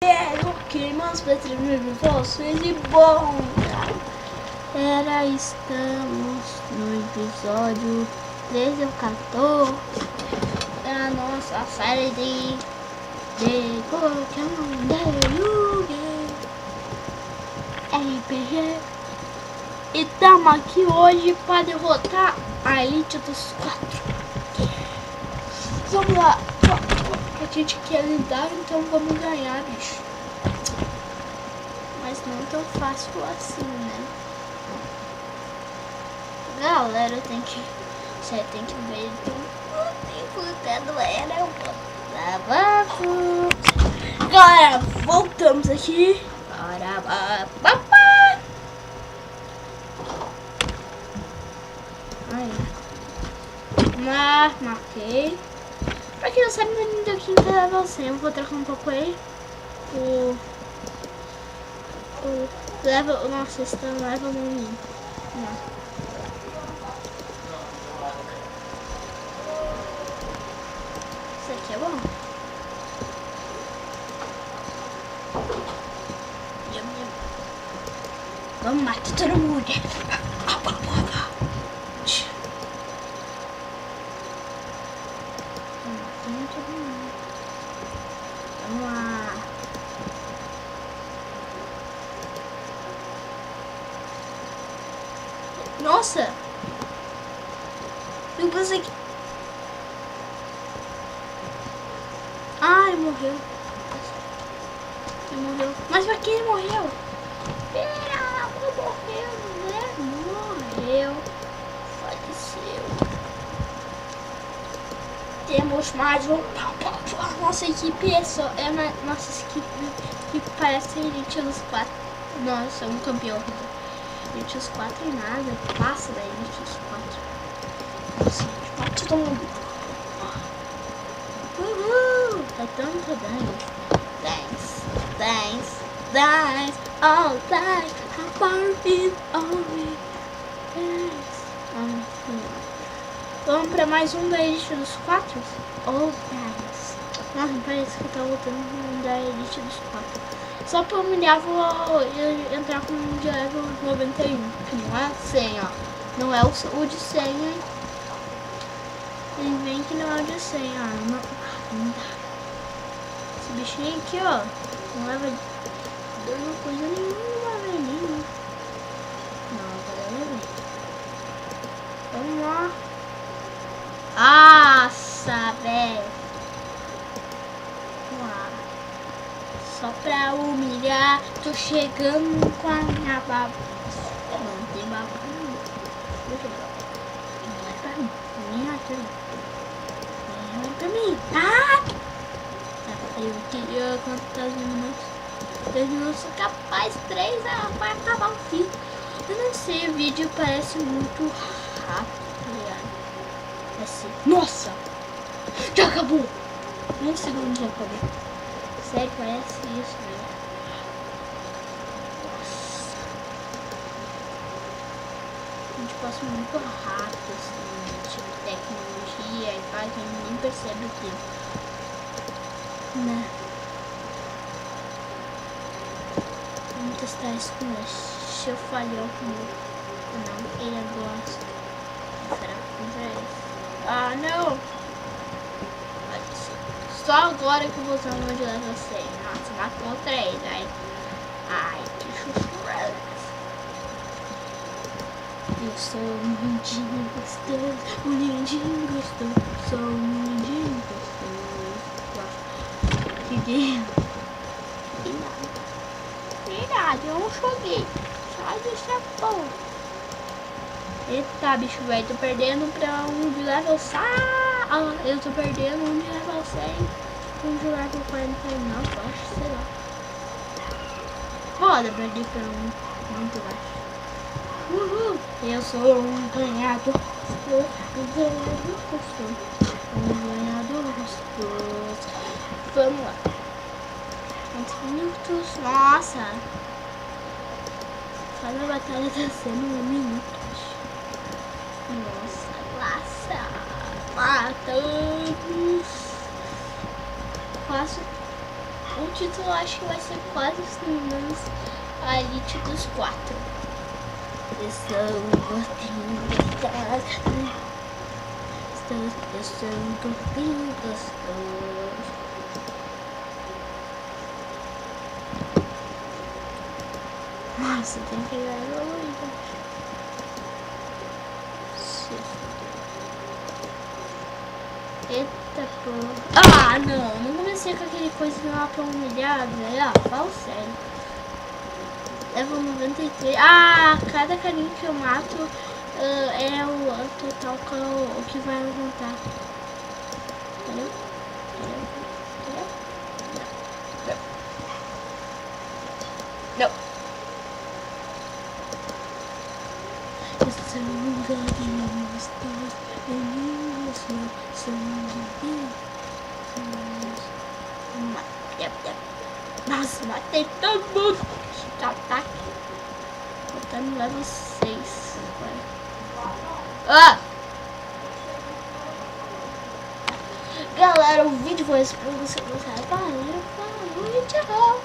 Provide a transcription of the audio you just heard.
Ok, mas para terminar vocês e bom, estamos no episódio 13 ou 14 da nossa série de Pokémon RPG. E estamos aqui hoje para derrotar a Elite dos 4. Vamos lá. A gente quer lidar, então vamos ganhar, bicho. Mas não tão fácil assim, né? Galera, você tem que ver fudendo era Galera, voltamos aqui. Aí. Marquei. Pra quem não sabe, meu lindo aqui em level 100, eu vou trocar um pouco aí. O level. Nossa, esse tá no level 1. Não. Isso aqui é bom. Vamos matar todo mundo. Vamos lá. Nossa! Eu pensei que... Ai, morreu. Ele morreu. Mas pra que ele morreu? Morreu, né? Morreu. Faleceu. Temos mais um. Nossa equipe é só. Nossa equipe parece a Elite dos 4. Nossa, um campeão. Elite dos 4 e nada. Passa da Elite dos 4. Nossa, bate todo mundo. Uhul! É tanto dano. Dance. All time. How far is all we Vamos pra mais um da Elite dos 4? Oh, guys. Nossa, parece que eu tô voltando da Elite dos 4. Só pra humilhar, vou entrar com um de level 91. Que não é 100, ó. Não é o de 100, hein? Ele vem que não é o de 100, ó. Não dá. Esse bichinho aqui, ó. Não leva dano coisa nenhuma, velhinho. Não, agora levei. Vamos lá. Nossa, velho. Vamos lá. Só pra humilhar. Tô chegando com a minha baba. Não tem baba. Deixa eu ver. Não é pra mim. Não é pra mim. Ah! Eu queria quantos minutos? 3 minutos capaz. 3 vai acabar o fim. Eu não sei, o vídeo parece muito rápido, tá ligado? Assim. Nossa! Já acabou! 1 segundo já acabou. Sério, parece isso, velho. Nossa. A gente passa muito rápido, assim, tipo tecnologia e faz, a gente nem percebe o tempo. Né? Vamos testar isso com ele. Se eu falhar com ele. Não, ele gosta. Será que contra ele? Ah, não! Só agora que eu vou usar o meu de level 100. Nossa, matou 3, aí. Ai, que chuchu. Eu sou um lindinho gostoso. Um lindinho gostoso. Sou um lindinho gostoso. Fiquei. Verdade, eu não joguei. Só deixa bom. Eita, bicho velho, tô perdendo pra um de level 100. Eu tô perdendo um de level 100. Um de level 49, acho, sei lá. Roda, perdi pra um muito baixo. Uhul! Eu sou um ganhador. Um ganhador gostoso. Um ganhador gostoso. Vamos lá. Quantos minutos? Nossa! Cada batalha tá sendo 1 minuto. Nossa, matamos. Quase o título eu acho que vai ser quase menos a elite dos 4. Estou gordinho, estou gordinho, gostoso. Nossa, tem que pegar evoluído. Eita porra. Ah, não comecei com aquele coisa lá pra humilhar, velho. Ah, fala sério. Level 93. Ah, cada carinha que eu mato é o total que vai levantar. Entendeu? Não. Nossa, matei todo mundo. De ataque. Botando level 6. Ah! Galera, o vídeo foi esse pra você gostar. Valeu, falou e tchau.